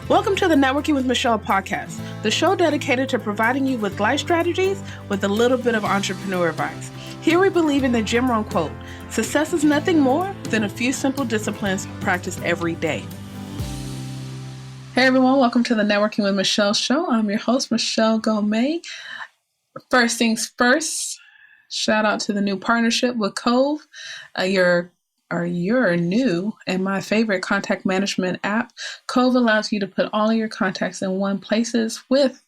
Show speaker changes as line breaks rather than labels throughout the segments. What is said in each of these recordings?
Welcome to the Networking with Michelle podcast, the show dedicated to providing you with life strategies with a little bit of entrepreneur advice. Here we believe in the Jim Rohn quote, success is nothing more than a few simple disciplines practiced every day. Hey everyone, welcome to the Networking with Michelle show. I'm your host, Michelle Gomez. First things first, shout out to the new partnership with Covve, your new and my favorite contact management app. Covve allows you to put all of your contacts in one places with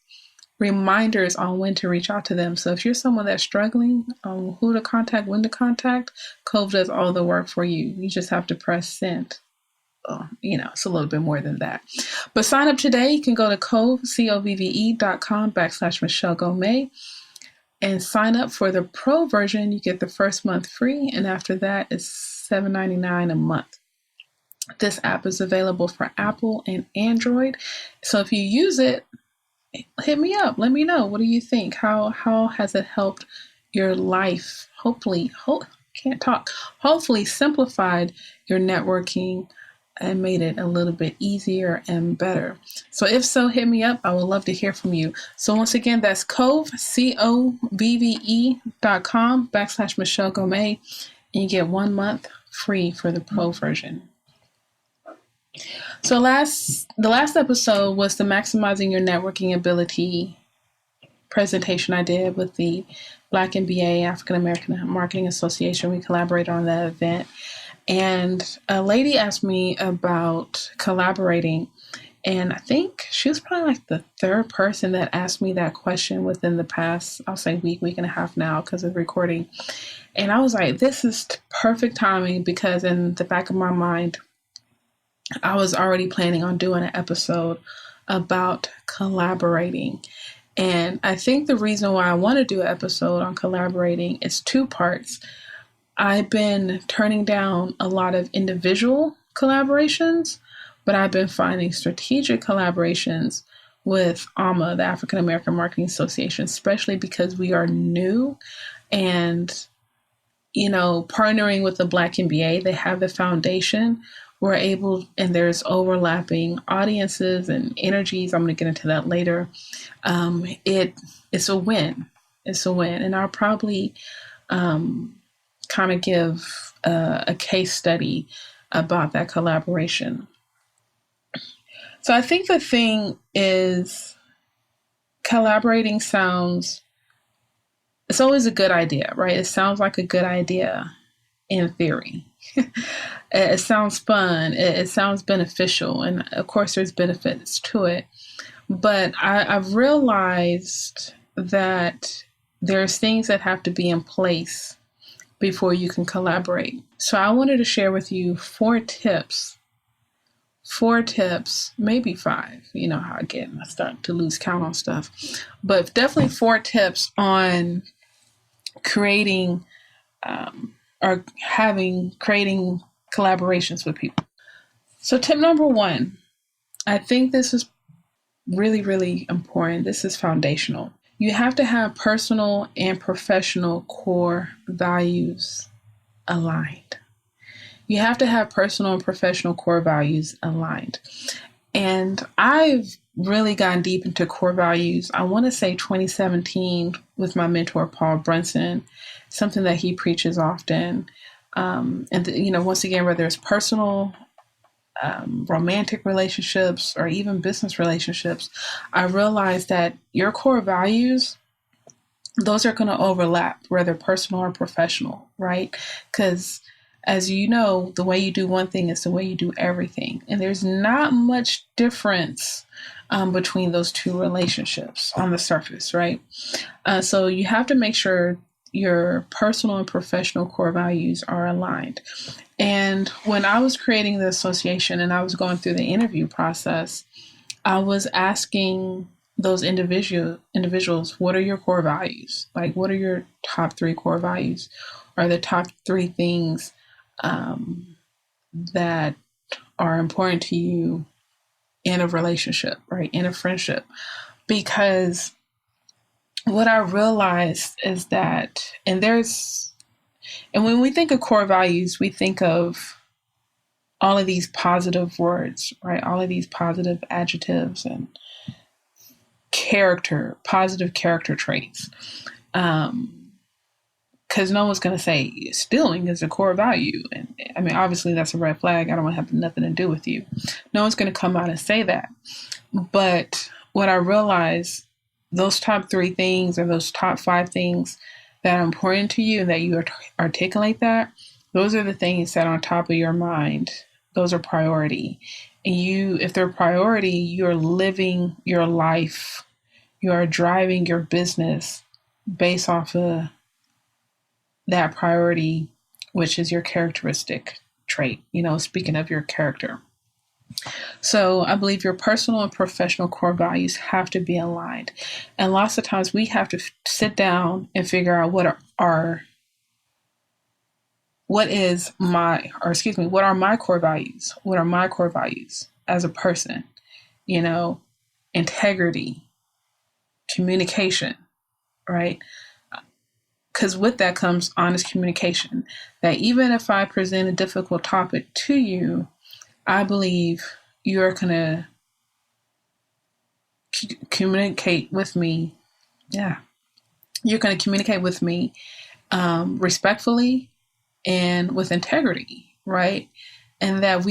reminders on when to reach out to them. So if you're someone that's struggling on who to contact, when to contact, Covve does all the work for you. You just have to press send. It's a little bit more than that. But sign up today. You can go to covve.com/Michelle Gomez and sign up for the pro version. You get the first month free, and after that, it's $7.99 a month. This app is available for Apple and Android. So if you use it, hit me up. Let me know. What do you think? How has it helped your life? Hopefully simplified your networking and made it a little bit easier and better. So if so, hit me up. I would love to hear from you. So once again, that's Covve, Covve.com/Michelle Gomez, and you get 1 month free for the pro version. So the last episode was the Maximizing Your Networking Ability presentation I did with the Black MBA, African American Marketing Association. We collaborated on that event. And a lady asked me about collaborating. And I think she was probably like the third person that asked me that question within the past, I'll say week and a half now because of recording. And I was like, this is perfect timing because in the back of my mind, I was already planning on doing an episode about collaborating. And I think the reason why I want to do an episode on collaborating is two parts. I've been turning down a lot of individual collaborations, but I've been finding strategic collaborations with AMA, the African American Marketing Association, especially because we are new and, partnering with the Black MBA, they have the foundation. We're able, and there's overlapping audiences and energies. I'm going to get into that later. It's a win. It's a win. And I'll probably kind of give a case study about that collaboration. So I think the thing is collaborating it's always a good idea, right? It sounds like a good idea in theory. It sounds fun. It sounds beneficial. And of course, there's benefits to it. But I've realized that there's things that have to be in place before you can collaborate. So I wanted to share with you 4 tips, maybe 5. You know how I start to lose count on stuff, but definitely 4 tips on creating creating collaborations with people. So tip number 1, I think this is really, really important. This is foundational. You have to have personal and professional core values aligned. You have to have personal and professional core values aligned. And I've really gotten deep into core values. I want to say 2017 with my mentor, Paul Brunson, something that he preaches often. Once again, whether it's personal, romantic relationships, or even business relationships, I realized that your core values, those are going to overlap, whether personal or professional, right? Because as you know, the way you do one thing is the way you do everything. And there's not much difference between those two relationships on the surface, right? So you have to make sure your personal and professional core values are aligned. And when I was creating the association and I was going through the interview process, I was asking those individuals, what are your core values? Like, what are your top 3 core values? Or the top 3 things that are important to you in a relationship, right? In a friendship. Because what I realized is that, and when we think of core values, we think of all of these positive words, right? All of these positive adjectives and positive character traits. Because no one's going to say stealing is a core value. And I mean, obviously that's a red flag. I don't want to have nothing to do with you. No one's going to come out and say that. But what I realize, those top 3 things or those top 5 things that are important to you and that you articulate that, those are the things that are on top of your mind. Those are priority. And if they're priority, you're living your life. You are driving your business based off of that priority, which is your characteristic trait, speaking of your character. So I believe your personal and professional core values have to be aligned. And lots of times we have to sit down and figure out what are my core values? What are my core values as a person? Integrity, communication, right? Because with that comes honest communication. That even if I present a difficult topic to you, I believe you're going to communicate with me. Yeah. You're going to communicate with me respectfully and with integrity, right? And that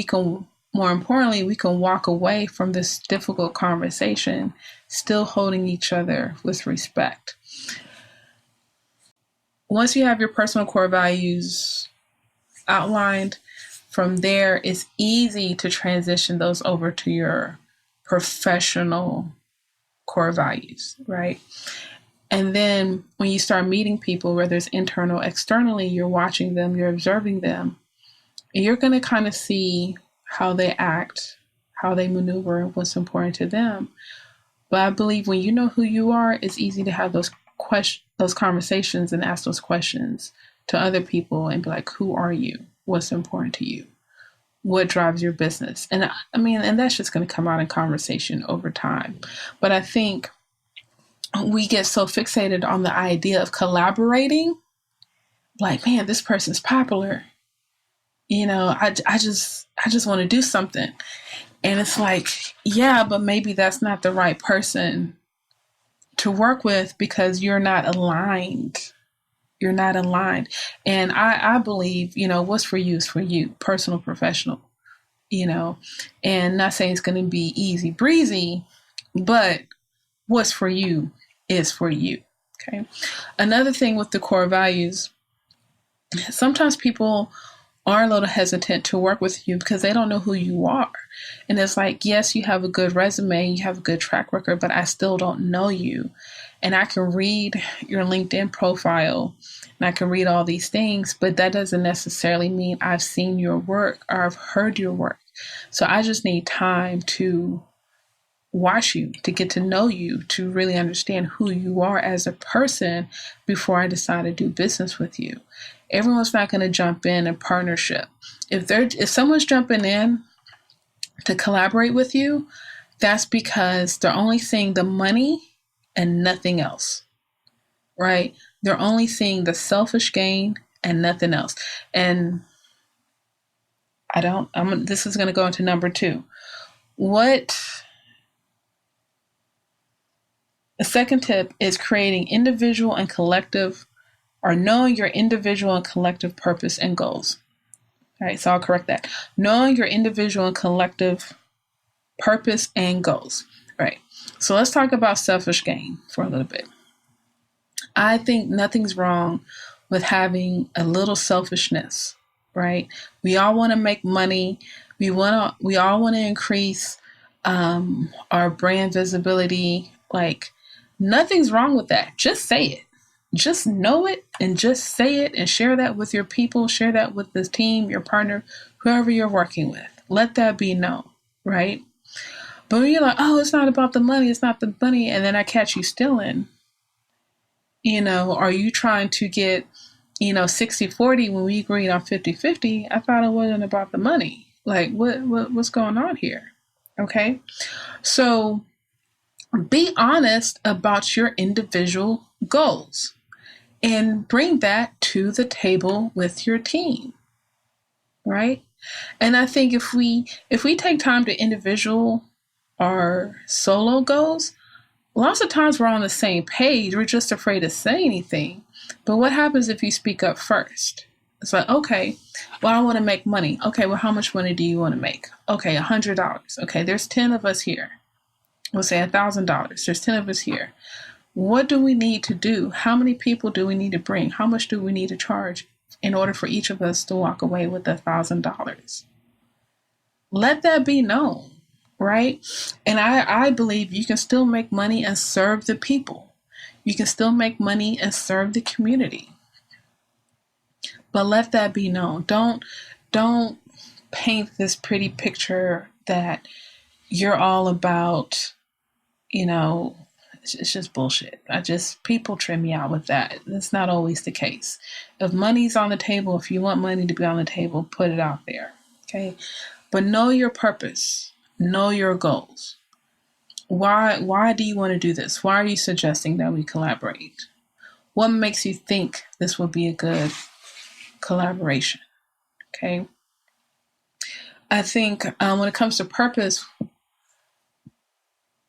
more importantly, we can walk away from this difficult conversation still holding each other with respect. Once you have your personal core values outlined, from there, it's easy to transition those over to your professional core values, right? And then when you start meeting people, whether it's internal, externally, you're watching them, you're observing them, and you're going to kind of see how they act, how they maneuver, what's important to them. But I believe when you know who you are, it's easy to have those conversations and ask those questions to other people and be like, who are you? What's important to you? What drives your business? And and that's just going to come out in conversation over time. But I think we get so fixated on the idea of collaborating, like, man, this person's popular. I just want to do something. And it's like, yeah, but maybe that's not the right person to work with because you're not aligned. You're not aligned. And I believe, what's for you is for you, personal, professional, and not saying it's going to be easy breezy, but what's for you is for you. Okay. Another thing with the core values, sometimes people are a little hesitant to work with you because they don't know who you are. And it's like, yes, you have a good resume, you have a good track record, but I still don't know you. And I can read your LinkedIn profile and I can read all these things, but that doesn't necessarily mean I've seen your work or I've heard your work. So I just need time to watch you, to get to know you, to really understand who you are as a person before I decide to do business with you. Everyone's not going to jump in a partnership. If someone's jumping in to collaborate with you, that's because they're only seeing the money and nothing else, right? They're only seeing the selfish gain and nothing else. And this is going to go into number 2. The second tip is creating individual and collective, or knowing your individual and collective purpose and goals. All right, so I'll correct that. Knowing your individual and collective purpose and goals. All right, so let's talk about selfish gain for a little bit. I think nothing's wrong with having a little selfishness, right? We all want to make money. We all want to increase our brand visibility. Like, nothing's wrong with that. Just say it. Just know it and just say it and share that with your people, share that with the team, your partner, whoever you're working with. Let that be known, right? But when you're like, oh, it's not about the money, it's not the money, and then I catch you stealing, are you trying to get, 60-40 when we agreed on 50-50? I thought it wasn't about the money. Like, what's going on here? Okay. So be honest about your individual goals. And bring that to the table with your team, right? And I think if we take time to individual our solo goals, lots of times we're on the same page. We're just afraid to say anything. But what happens if you speak up first? It's like, okay, well, I want to make money. Okay, well, how much money do you want to make? Okay, $100. Okay, there's 10 of us here. We'll say $1,000. There's 10 of us here. What do we need to do? How many people do we need to bring? How much do we need to charge in order for each of us to walk away with $1,000? Let that be known, right? And I believe you can still make money and serve the people. You can still make money and serve the community. But let that be known. Don't paint this pretty picture that you're all about, it's just bullshit. People trim me out with that. That's not always the case. If money's on the table, if you want money to be on the table, put it out there. Okay. But know your purpose. Know your goals. Why do you want to do this? Why are you suggesting that we collaborate? What makes you think this will be a good collaboration? Okay. I think when it comes to purpose,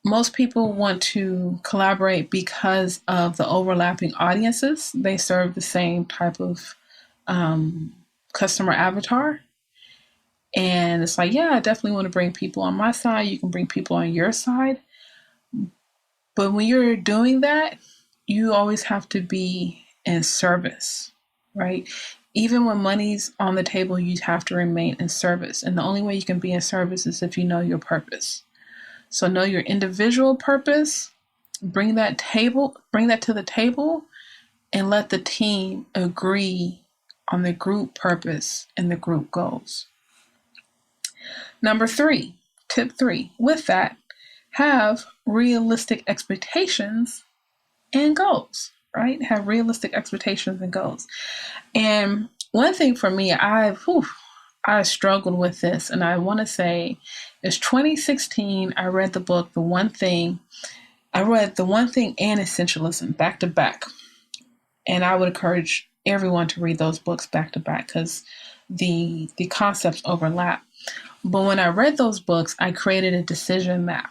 most people want to collaborate because of the overlapping audiences. They serve the same type of customer avatar. And it's like, yeah, I definitely want to bring people on my side. You can bring people on your side. But when you're doing that, you always have to be in service, right? Even when money's on the table, you have to remain in service. And the only way you can be in service is if you know your purpose. So know your individual purpose, bring that to the table, and let the team agree on the group purpose and the group goals. Number 3, tip 3, with that, have realistic expectations and goals, right? Have realistic expectations and goals. And one thing for me, I struggled with this, and I want to say it's 2016. I read the book, The One Thing. I read The One Thing and Essentialism back to back. And I would encourage everyone to read those books back to back because the concepts overlap. But when I read those books, I created a decision map.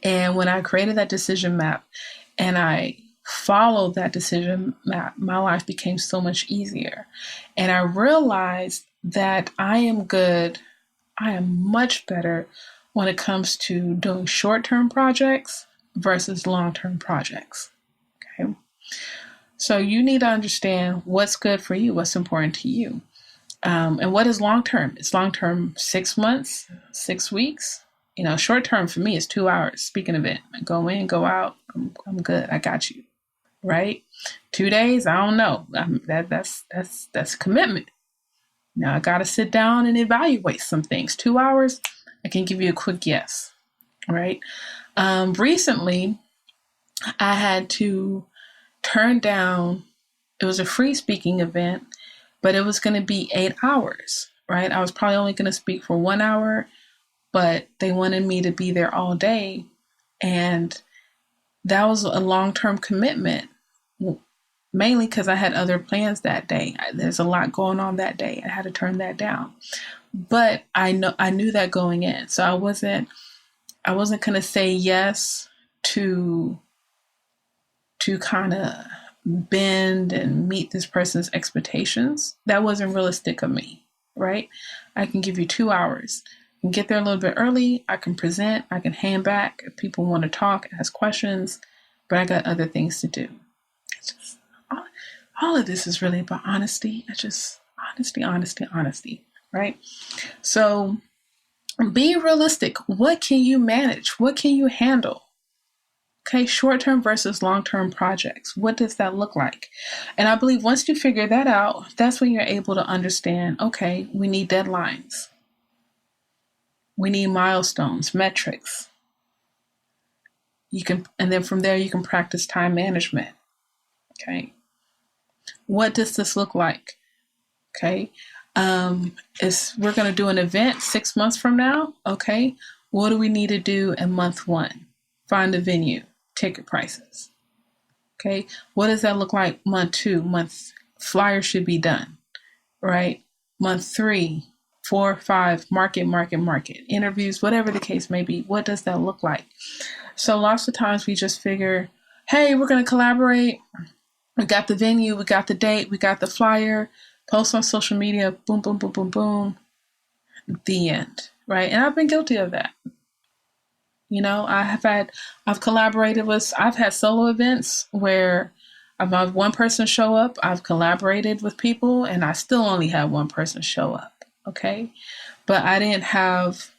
And when I created that decision map and I followed that decision map, my life became so much easier. And I realized that I am much better when it comes to doing short-term projects versus long-term projects. Okay. So you need to understand what's good for you, what's important to you. And what is long-term? It's long-term 6 months, 6 weeks. Short term for me is 2 hours. Speaking of it, I go in, go out. I'm good. I got you. Right? 2 days. I don't know. That's commitment. Now I got to sit down and evaluate some things. 2 hours. I can give you a quick yes. Right? Recently, I had to turn down. It was a free speaking event, but it was going to be 8 hours. Right? I was probably only going to speak for 1 hour. But they wanted me to be there all day. And that was a long-term commitment, mainly because I had other plans that day. There's a lot going on that day. I had to turn that down. But I knew that going in. So I wasn't going to say yes to kind of bend and meet this person's expectations. That wasn't realistic of me, right? I can give you 2 hours. Get there a little bit early. I can present. I can hand back if people want to talk, ask questions, but I got other things to do. It's just, all of this is really about honesty. It's just honesty, right? So be realistic. What can you manage? What can you handle? Okay, short-term versus long-term projects. What does that look like? And I believe once you figure that out, that's when you're able to understand, okay, we need deadlines. We need milestones, metrics. And then from there, you can practice time management. Okay. What does this look like? Okay. We're going to do an event 6 months from now. Okay. What do we need to do in month 1? Find a venue, ticket prices. Okay. What does that look like month 2? Flyer should be done, right? Month 3, 4, 5, market, interviews, whatever the case may be. What does that look like? So lots of times we just figure, hey, we're going to collaborate. We got the venue, we got the date, we got the flyer, post on social media, boom, boom, boom, boom, boom, the end, right? And I've been guilty of that. I've collaborated with, I've had solo events where I've had one person show up, I've collaborated with people, and I still only had one person show up, okay? But I didn't have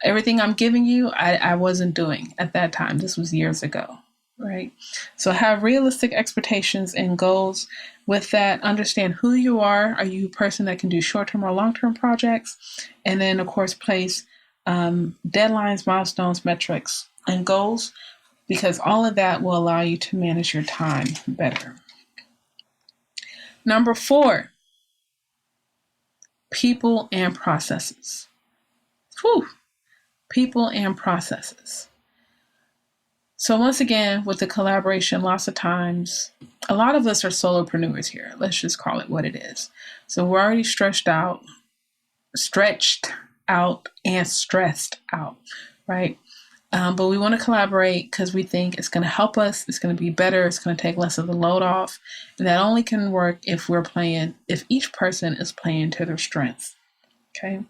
everything I'm giving you, I wasn't doing at that time. This was years ago, right? So have realistic expectations and goals. With that, understand who you are. Are you a person that can do short-term or long-term projects? And then, of course, place deadlines, milestones, metrics, and goals, because all of that will allow you to manage your time better. Number 4, people and processes. Whew. People and processes. So once again, with the collaboration, lots of times, a lot of us are solopreneurs here. Let's just call it what it is. So we're already stretched out, and stressed out, right? But we want to collaborate because we think it's going to help us. It's going to be better. It's going to take less of the load off. And that only can work if each person is playing to their strengths. Okay.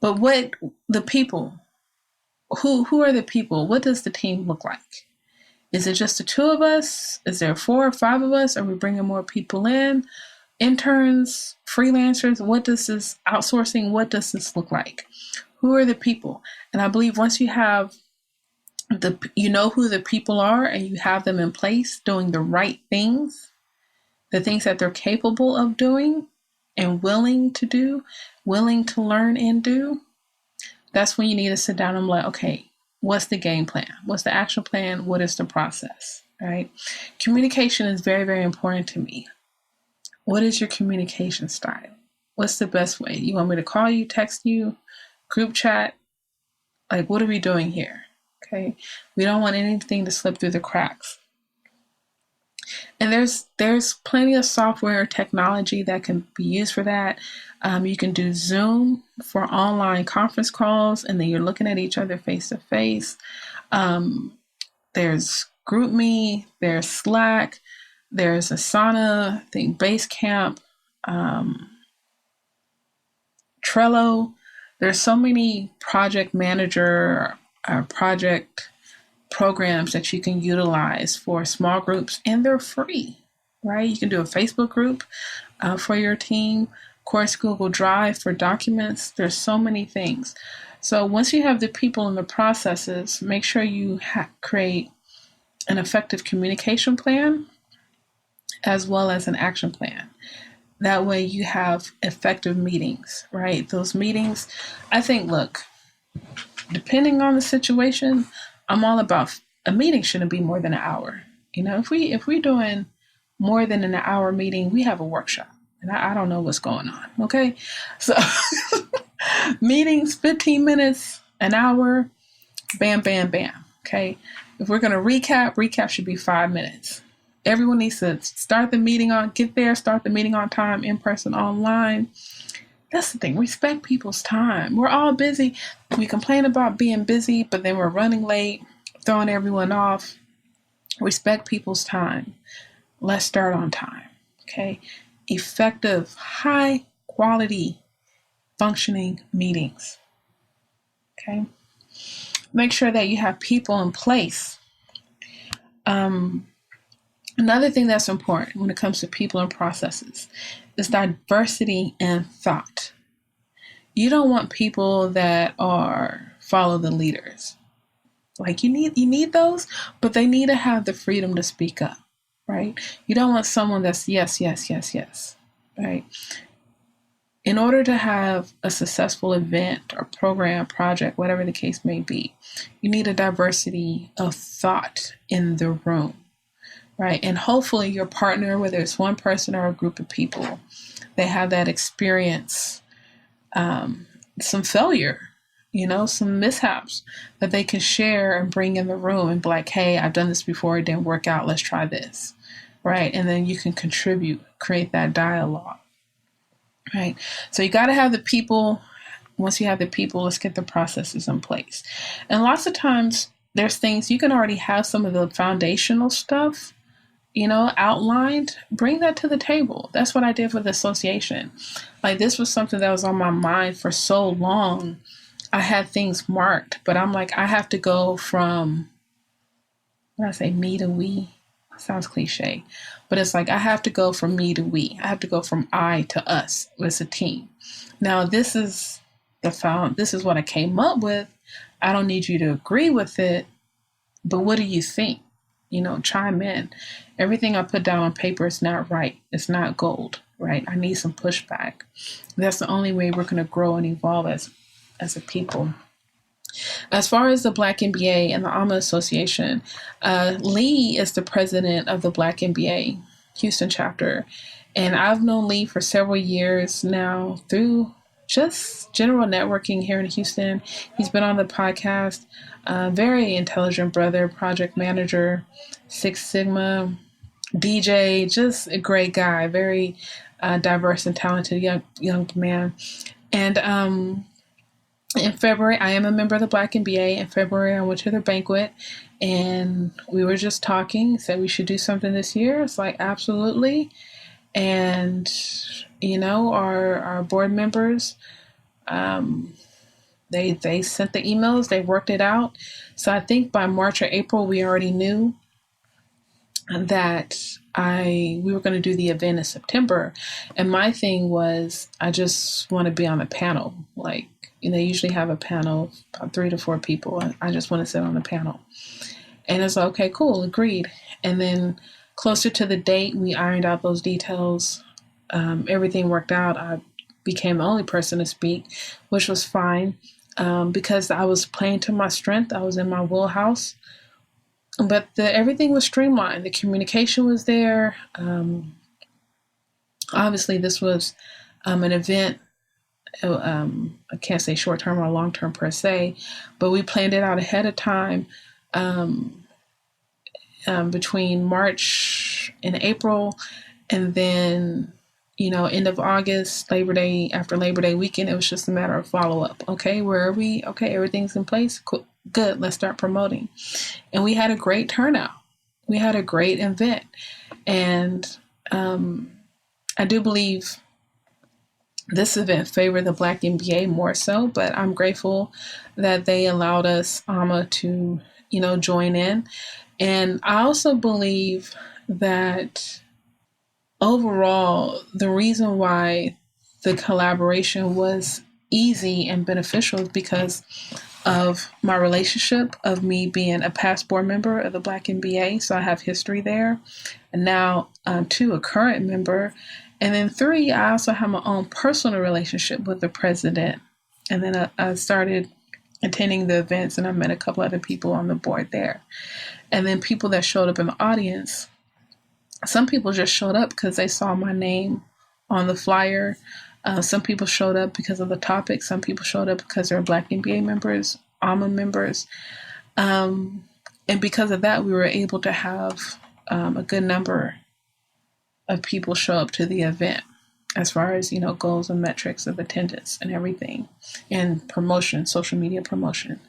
But what the people, who are the people? What does the team look like? Is it just the 2 of us? Is there 4 or 5 of us? Are we bringing more people in? Interns, freelancers? What does this outsourcing? What does this look like? Who are the people? And I believe once you have who the people are and you have them in place doing the right things, the things that they're capable of doing and willing to do, willing to learn and do, that's when you need to sit down and be like, okay, what's the game plan? What's the action plan? What is the process? Right? Communication is very, very important to me. What is your communication style? What's the best way? You want me to call you, text you, group chat? Like, what are we doing here? Okay. We don't want anything to slip through the cracks. And there's plenty of software or technology that can be used for that. You can do Zoom for online conference calls, and then you're looking at each other face to face. There's GroupMe, there's Slack, there's Asana, I think Basecamp, Trello. There's so many project manager, project programs that you can utilize for small groups, and they're free, right? You can do a Facebook group for your team, of course, Google Drive for documents. There's so many things. So once you have the people and the processes, make sure you create an effective communication plan as well as an action plan. That way you have effective meetings, right? Those meetings, I think, look, depending on the situation, I'm all about a meeting shouldn't be more than an hour. If we're doing more than an hour meeting, we have a workshop, and I don't know what's going on. Okay, so meetings 15 minutes, an hour, bam, bam, bam. Okay, if we're gonna recap should be 5 minutes. Everyone needs to start the meeting on time, in person, online. That's the thing. Respect people's time. We're all busy. We complain about being busy, but then we're running late, throwing everyone off. Respect people's time. Let's start on time. Okay. Effective, high quality, functioning meetings. Okay. Make sure that you have people in place. Another thing that's important when it comes to people and processes is diversity in thought. You don't want people that follow the leaders. Like you need those, but they need to have the freedom to speak up, right? You don't want someone that's yes, yes, yes, yes, right? In order to have a successful event or program, project, whatever the case may be, you need a diversity of thought in the room. Right. And hopefully your partner, whether it's one person or a group of people, they have that experience, some failure, some mishaps that they can share and bring in the room and be like, hey, I've done this before. It didn't work out. Let's try this. Right. And then you can contribute, create that dialogue. right? So you got to have the people. Once you have the people, let's get the processes in place. And lots of times there's things you can already have some of the foundational stuff, outlined. Bring that to the table. That's what I did for the association. Like, this was something that was on my mind for so long. I had things marked, but I'm like, I have to go from, when I say me to we, sounds cliche, but it's like I have to go from me to we. I have to go from I to us. It's a team. Now, this is what I came up with. I don't need you to agree with it, but what do you think? Chime in. Everything I put down on paper is not right. It's not gold, right? I need some pushback. That's the only way we're going to grow and evolve as a people. As far as the Black MBA and the AMA Association, Lee is the president of the Black MBA Houston chapter. And I've known Lee for several years now through just general networking here in Houston. He's been on the podcast. Very intelligent brother, project manager, Six Sigma, DJ, just a great guy, very diverse and talented young man. And in February, I am a member of the Black MBA. In February, I went to their banquet and we were just talking, said we should do something this year. It's like, absolutely. And, our board members, they sent the emails, they worked it out. So I think by March or April, we already knew that we were going to do the event in September. And my thing was, I just want to be on the panel. Like, they usually have a panel, about 3 to 4 people. I just want to sit on the panel. And it's like, okay, cool, agreed. And then closer to the date, we ironed out those details. Everything worked out. I became the only person to speak, which was fine because I was playing to my strength. I was in my wheelhouse. But everything was streamlined. The communication was there. Obviously, this was an event. I can't say short-term or long-term per se, but we planned it out ahead of time between March and April. And then, end of August, Labor Day, after Labor Day weekend, it was just a matter of follow-up. Okay, where are we? Okay, everything's in place. Cool. Good, let's start promoting. And we had a great turnout. We had a great event. And I do believe this event favored the Black MBA more so, but I'm grateful that they allowed us, AMA, to, join in. And I also believe that overall, the reason why the collaboration was easy and beneficial is because of my relationship of me being a past board member of the Black MBA. So I have history there. And now 2, a current member. And then 3, I also have my own personal relationship with the president. And then I started attending the events and I met a couple other people on the board there. And then people that showed up in the audience, some people just showed up because they saw my name on the flyer. Some people showed up because of the topic. Some people showed up because they're Black MBA members, AMA members. And because of that, we were able to have a good number of people show up to the event as far as, goals and metrics of attendance and everything and promotion, social media promotion.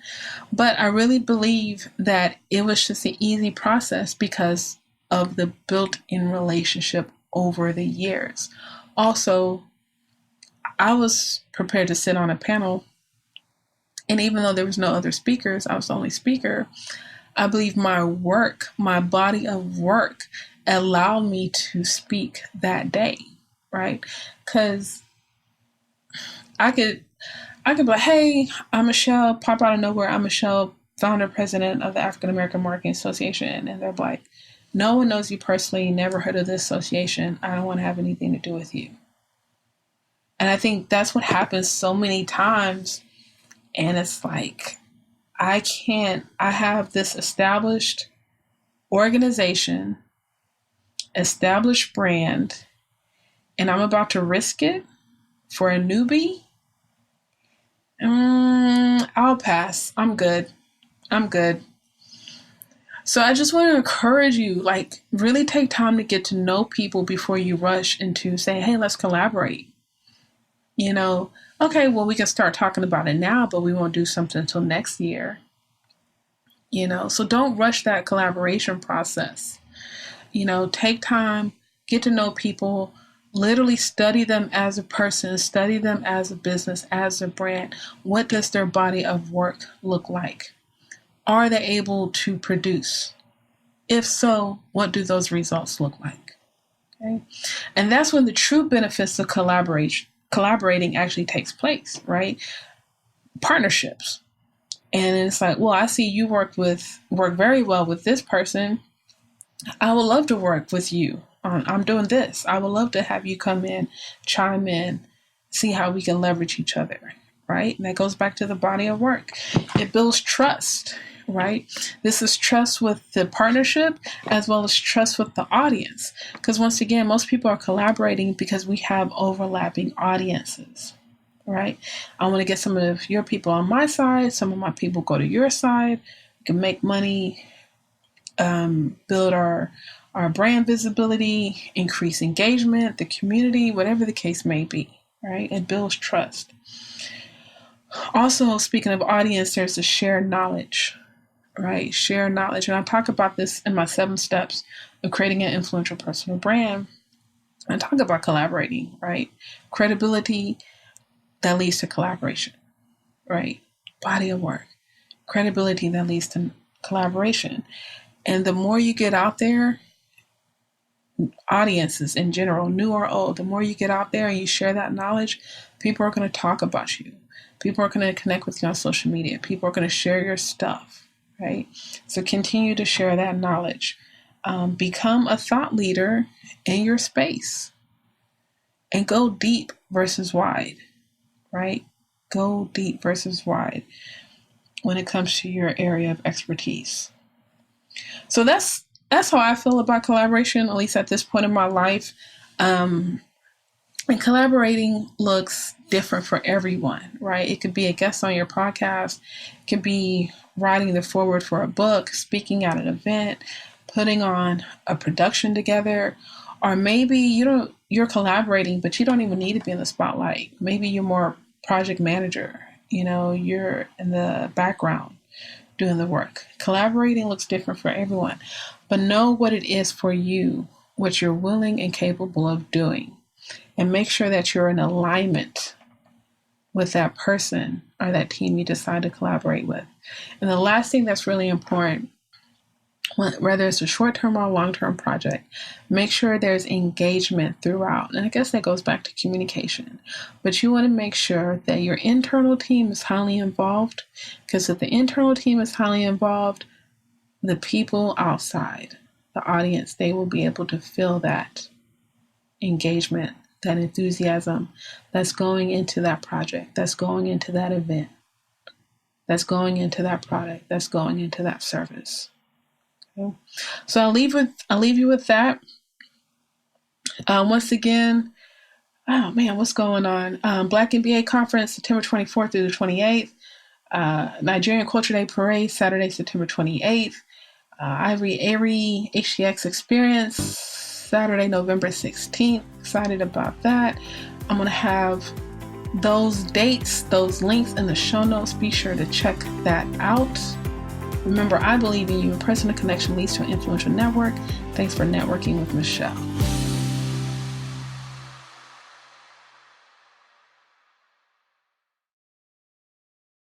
But I really believe that it was just an easy process because of the built-in relationship over the years. Also, I was prepared to sit on a panel, and even though there was no other speakers, I was the only speaker. I believe my body of work allowed me to speak that day, right? Because I could be like, hey, I'm Michelle, pop out of nowhere. I'm Michelle, founder, president of the African American Marketing Association. And they're like, no one knows you personally, never heard of this association. I don't want to have anything to do with you. And I think that's what happens so many times. And it's like, I have this established organization, established brand, and I'm about to risk it for a newbie. I'll pass. I'm good. So I just want to encourage you, like, really take time to get to know people before you rush into saying, hey, let's collaborate. You know, okay, well, we can start talking about it now, but we won't do something until next year. You know, so don't rush that collaboration process. You know, take time, get to know people, literally study them as a person, study them as a business, as a brand. What does their body of work look like? Are they able to produce? If so, what do those results look like? Okay. And that's when the true benefits of collaborating actually takes place, right? Partnerships. And it's like, well, I see you work very well with this person. I would love to work with you on I'm doing this. I would love to have you come in, chime in, see how we can leverage each other, right? And that goes back to the body of work. It builds trust, right? This is trust with the partnership as well as trust with the audience. Because once again, most people are collaborating because we have overlapping audiences, right? I want to get some of your people on my side, some of my people go to your side. We can make money, build our brand visibility, increase engagement, the community, whatever the case may be, right? It builds trust. Also, speaking of audience, there's the shared knowledge, right? Share knowledge. And I talk about this in my 7 steps of creating an influential personal brand. I talk about collaborating, right? Credibility that leads to collaboration, right? Body of work. Credibility that leads to collaboration. And the more you get out there, audiences in general, new or old, the more you get out there and you share that knowledge, people are going to talk about you. People are going to connect with you on social media. People are going to share your stuff, right? So continue to share that knowledge. Become a thought leader in your space and go deep versus wide, right? Go deep versus wide when it comes to your area of expertise. So that's how I feel about collaboration, at least at this point in my life. And collaborating looks different for everyone, right? It could be a guest on your podcast. It could be writing the foreword for a book, speaking at an event, putting on a production together, or maybe you're collaborating, but you don't even need to be in the spotlight. Maybe you're more project manager, you're in the background doing the work. Collaborating looks different for everyone, but know what it is for you, what you're willing and capable of doing, and make sure that you're in alignment with that person or that team you decide to collaborate with. And the last thing that's really important, whether it's a short-term or long-term project, make sure there's engagement throughout. And I guess that goes back to communication. But you want to make sure that your internal team is highly involved, because if the internal team is highly involved, the people outside, the audience, they will be able to feel that engagement, that enthusiasm that's going into that project, that's going into that event, that's going into that product, that's going into that service. Okay. So I'll leave you with that. Once again, oh man, what's going on? Black MBA Conference, September 24th through the 28th. Nigerian Culture Day Parade, Saturday, September 28th. Arie HDX Experience, Saturday, November 16th. Excited about that. I'm going to have those dates, those links in the show notes. Be sure to check that out. Remember, I believe in you, and personal connection leads to an influential network. Thanks for networking with Michelle.